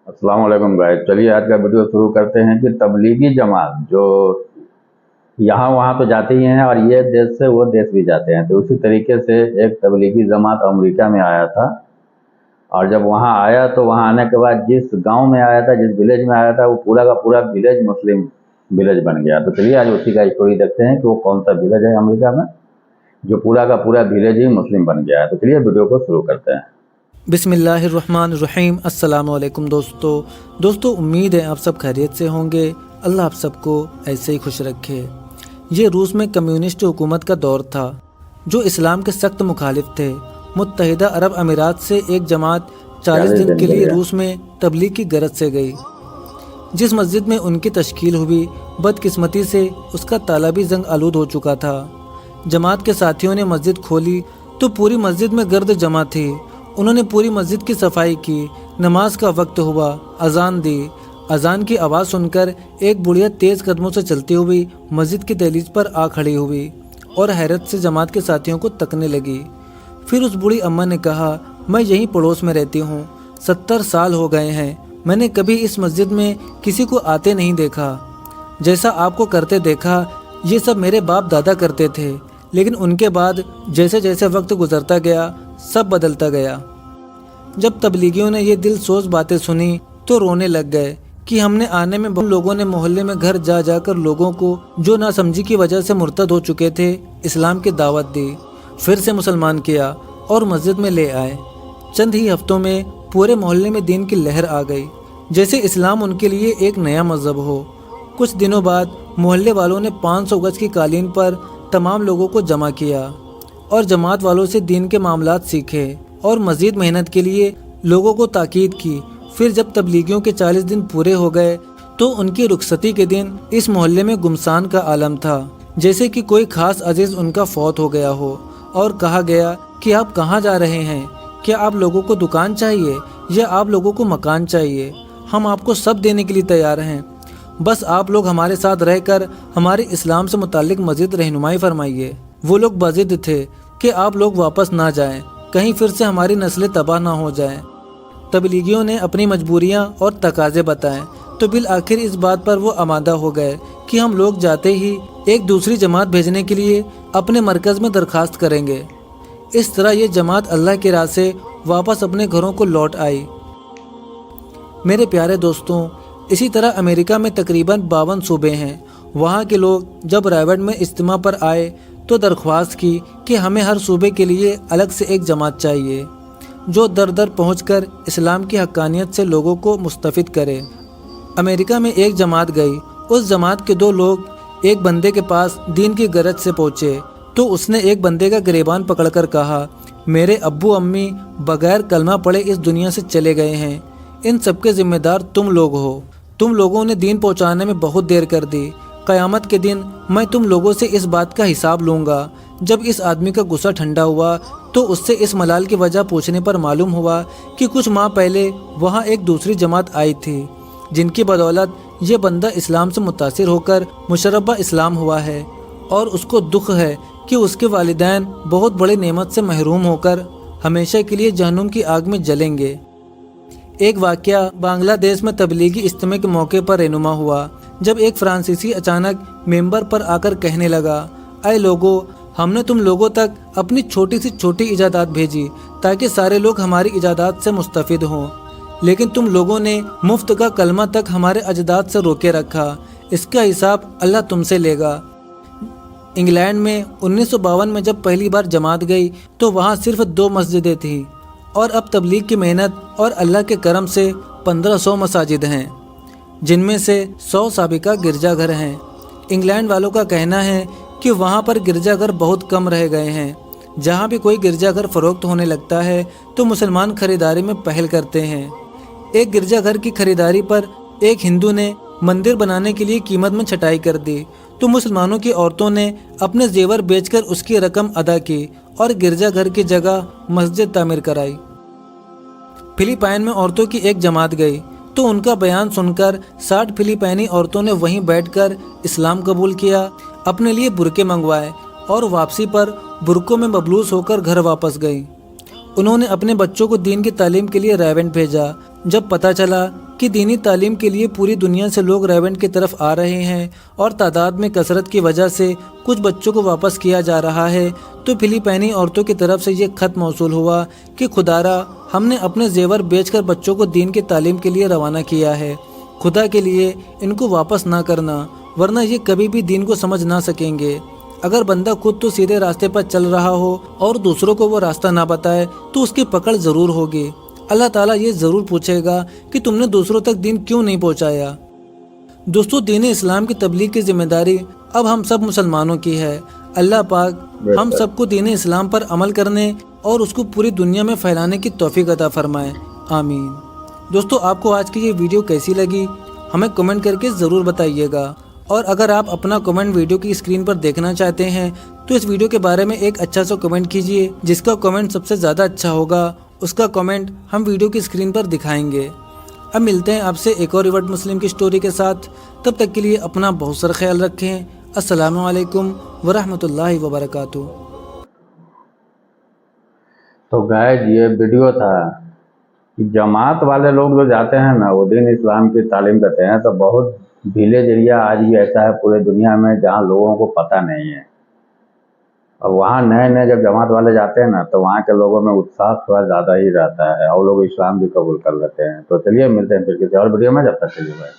अस्सलाम वालेकुम गाइस। चलिए आज का वीडियो शुरू करते हैं कि तबलीगी जमात जो यहाँ वहाँ तो जाते ही हैं और ये देश से वो देश भी जाते हैं। तो उसी तरीके से एक तबलीगी जमात अमेरिका में आया था, और जब वहाँ आया तो वहाँ आने के बाद जिस गांव में आया था, जिस विलेज में आया था, वो पूरा का पूरा विलेज मुस्लिम विलेज बन गया। तो चलिए आज उसी का स्टोरी देखते हैं कि वो कौन सा विलेज है अमेरिका में जो पूरा का पूरा विलेज ही मुस्लिम बन गया है। तो चलिए वीडियो को शुरू करते हैं। बिस्मिल्लाहिर्रहमानिर्रहीम। अस्सलाम वालेकुम दोस्तों, उम्मीद है आप सब खैरियत से होंगे। अल्लाह आप सबको ऐसे ही खुश रखे। ये रूस में कम्युनिस्ट हुकूमत का दौर था जो इस्लाम के सख्त मुखालिफ थे। मुत्तहिदा अरब अमीरात से एक जमात 40 दिन के लिए रूस में तबलीग की गरज से गई। जिस मस्जिद में उनकी तश्कील हुई, बदकिस्मती से उसका ताला भी जंग आलूद हो चुका था। जमात के साथियों ने मस्जिद खोली तो पूरी मस्जिद में गर्द जमा थी। उन्होंने पूरी मस्जिद की सफाई की। नमाज का वक्त हुआ, अजान दी। अजान की आवाज़ सुनकर एक बुढ़िया तेज़ कदमों से चलती हुई मस्जिद की दहलीज पर आ खड़ी हुई और हैरत से जमात के साथियों को तकने लगी। फिर उस बूढ़ी अम्मा ने कहा, मैं यहीं पड़ोस में रहती हूँ, 70 साल हो गए हैं, मैंने कभी इस मस्जिद में किसी को आते नहीं देखा। जैसा आपको करते देखा ये सब मेरे बाप दादा करते थे, लेकिन उनके बाद जैसे जैसे वक्त गुजरता गया सब बदलता गया। जब तबलीगियों ने ये दिल सोच बातें सुनी तो रोने लग गए कि हमने आने में बहुत लोगों ने मोहल्ले में घर जा जाकर लोगों को जो नासमझी की वजह से मुर्तद हो चुके थे इस्लाम की दावत दी, फिर से मुसलमान किया और मस्जिद में ले आए। चंद ही हफ्तों में पूरे मोहल्ले में दीन की लहर आ गई, जैसे इस्लाम उनके लिए एक नया मजहब हो। कुछ दिनों बाद मोहल्ले वालों ने 500 गज की कालीन पर तमाम लोगों को जमा किया और जमात वालों से दीन के मामलात सीखे और मज़ीद मेहनत के लिए लोगों को ताकीद की। फिर जब तबलीगियों के 40 दिन पूरे हो गए तो उनकी रुखसती के दिन इस मोहल्ले में गुमसान का आलम था, जैसे कि कोई खास अजीज उनका फौत हो गया हो और कहा गया कि आप कहाँ जा रहे हैं, क्या आप लोगों को दुकान चाहिए या आप लोगों को मकान चाहिए? हम आपको सब देने के लिए तैयार हैं, बस आप लोग हमारे साथ रहकर हमारे इस्लाम से मुताल्लिक मज़ीद रहनुमाई फरमाइए। वो लोग बज़िद थे कि आप लोग वापस ना जाएं, कहीं फिर से हमारी नस्लें तबाह ना हो जाएं। तबलीगियों ने अपनी मजबूरियां और तकाजे बताएं तो बिल आखिर इस बात पर वो आमादा हो गए कि हम लोग जाते ही एक दूसरी जमात भेजने के लिए अपने मरकज़ में दरख्वास्त करेंगे। इस तरह ये जमात अल्लाह की राह से वापस अपने घरों को लौट आई। मेरे प्यारे दोस्तों, इसी तरह अमेरिका में तकरीबन 52 सूबे हैं। वहाँ के लोग जब रायगढ़ में इज्तिमा पर आए तो दरख्वास्त की कि हमें हर सूबे के लिए अलग से एक जमात चाहिए जो दर दर पहुँचकर इस्लाम की हक्कानियत से लोगों को मुस्तफ़िद करे। अमेरिका में एक जमात गई। उस जमात के 2 लोग एक बंदे के पास दीन की गरज से पहुँचे तो उसने एक बंदे का गिरेबान पकड़कर कहा, मेरे अब्बू अम्मी बगैर कलमा पढ़े इस दुनिया से चले गए हैं, इन सबके ज़िम्मेदार तुम लोग हो। तुम लोगों ने दीन पहुँचाने में बहुत देर कर दी। क़यामत के दिन मैं तुम लोगों से इस बात का हिसाब लूँगा। जब इस आदमी का गुस्सा ठंडा हुआ तो उससे इस मलाल की वजह पूछने पर मालूम हुआ कि कुछ माह पहले वहाँ एक दूसरी जमात आई थी जिनकी बदौलत ये बंदा इस्लाम से मुतासिर होकर मुशर्रबा इस्लाम हुआ है, और उसको दुख है कि उसके वालिदैन बहुत बड़े नेमत से महरूम होकर हमेशा के लिए जहन्नुम की आग में जलेंगे। एक वाक़या बांग्लादेश में तबलीगी इज्तिमा के मौके पर रहनुमा हुआ, जब एक फ्रांसीसी अचानक मेंबर पर आकर कहने लगा, अय लोगों, हमने तुम लोगों तक अपनी छोटी सी छोटी इजादात भेजी ताकि सारे लोग हमारी इजादात से मुस्तफ़िद हों, लेकिन तुम लोगों ने मुफ्त का कलमा तक हमारे अजदाद से रोके रखा। इसका हिसाब अल्लाह तुमसे लेगा। इंग्लैंड में 1952 में जब पहली बार जमात गई तो वहाँ सिर्फ 2 मस्जिदें थीं, और अब तबलीग की मेहनत और अल्लाह के करम से 1500 मसाजिद हैं, जिनमें से 100 साबिका गिरजाघर हैं। इंग्लैंड वालों का कहना है कि वहाँ पर गिरजाघर बहुत कम रह गए हैं। जहाँ भी कोई गिरजाघर फ़रोख्त होने लगता है तो मुसलमान खरीदारी में पहल करते हैं। एक गिरजाघर की खरीदारी पर एक हिंदू ने मंदिर बनाने के लिए कीमत में छटाई कर दी तो मुसलमानों की औरतों ने अपने जेवर बेचकर उसकी रकम अदा की और गिरजाघर की जगह मस्जिद तामीर कराई। फिलीपाइन में औरतों की एक जमात गई तो उनका बयान सुनकर 60 फिलिपाइनी औरतों ने वहीं बैठकर इस्लाम कबूल किया, अपने लिए बुरके मंगवाए और वापसी पर बुरकों में मबलूस होकर घर वापस गई। उन्होंने अपने बच्चों को दीन की तालीम के लिए रायवेंड भेजा। जब पता चला کہ دینی تعلیم کے لیے پوری دنیا سے لوگ ریونٹ کی طرف آ رہے ہیں اور تعداد میں کثرت کی وجہ سے کچھ بچوں کو واپس کیا جا رہا ہے، تو فلپائنی عورتوں کی طرف سے یہ خط موصول ہوا کہ خدارا ہم نے اپنے زیور بیچ کر بچوں کو دین کی تعلیم کے لیے روانہ کیا ہے، خدا کے لیے ان کو واپس نہ کرنا ورنہ یہ کبھی بھی دین کو سمجھ نہ سکیں گے۔ اگر بندہ خود تو سیدھے راستے پر چل رہا ہو اور دوسروں کو وہ راستہ نہ بتائے تو اس کی پکڑ ضرور ہوگی۔ اللہ تعالیٰ یہ ضرور پوچھے گا کہ تم نے دوسروں تک دین کیوں نہیں پہنچایا۔ دوستو، دین اسلام کی تبلیغ کی ذمہ داری اب ہم سب مسلمانوں کی ہے۔ اللہ پاک ہم سب کو دین اسلام پر عمل کرنے اور اس کو پوری دنیا میں پھیلانے کی توفیق عطا فرمائے، آمین۔ دوستو، آپ کو آج کی یہ ویڈیو کیسی لگی ہمیں کمنٹ کر کے ضرور بتائیے گا، اور اگر آپ اپنا کمنٹ ویڈیو کی اسکرین پر دیکھنا چاہتے ہیں تو اس ویڈیو کے بارے میں ایک اچھا سا کمنٹ کیجئے۔ جس کا کمنٹ سب سے زیادہ اچھا ہوگا اس کا کمنٹ ہم ویڈیو کی اسکرین پر دکھائیں گے۔ اب ملتے ہیں آپ سے ایک اور ریورٹ مسلم کی سٹوری کے ساتھ، تب تک کے لیے اپنا بہت سارا خیال رکھیں۔ السلام علیکم ورحمۃ اللہ وبرکاتہ۔ تو گائز یہ ویڈیو تھا کہ جماعت والے لوگ جو جاتے ہیں نا وہ دین اسلام کی تعلیم دیتے ہیں، تو بہت ویلیج ایریا آج بھی ایسا ہے پورے دنیا میں جہاں لوگوں کو پتہ نہیں ہے، اور وہاں نئے جب جماعت والے جاتے ہیں نا تو وہاں کے لوگوں میں اتساہ تھوڑا زیادہ ہی رہتا ہے اور لوگ اسلام بھی قبول کر لیتے ہیں۔ تو چلیے ملتے ہیں پھر کسی اور ویڈیو میں، جب تک کے لیے بائے۔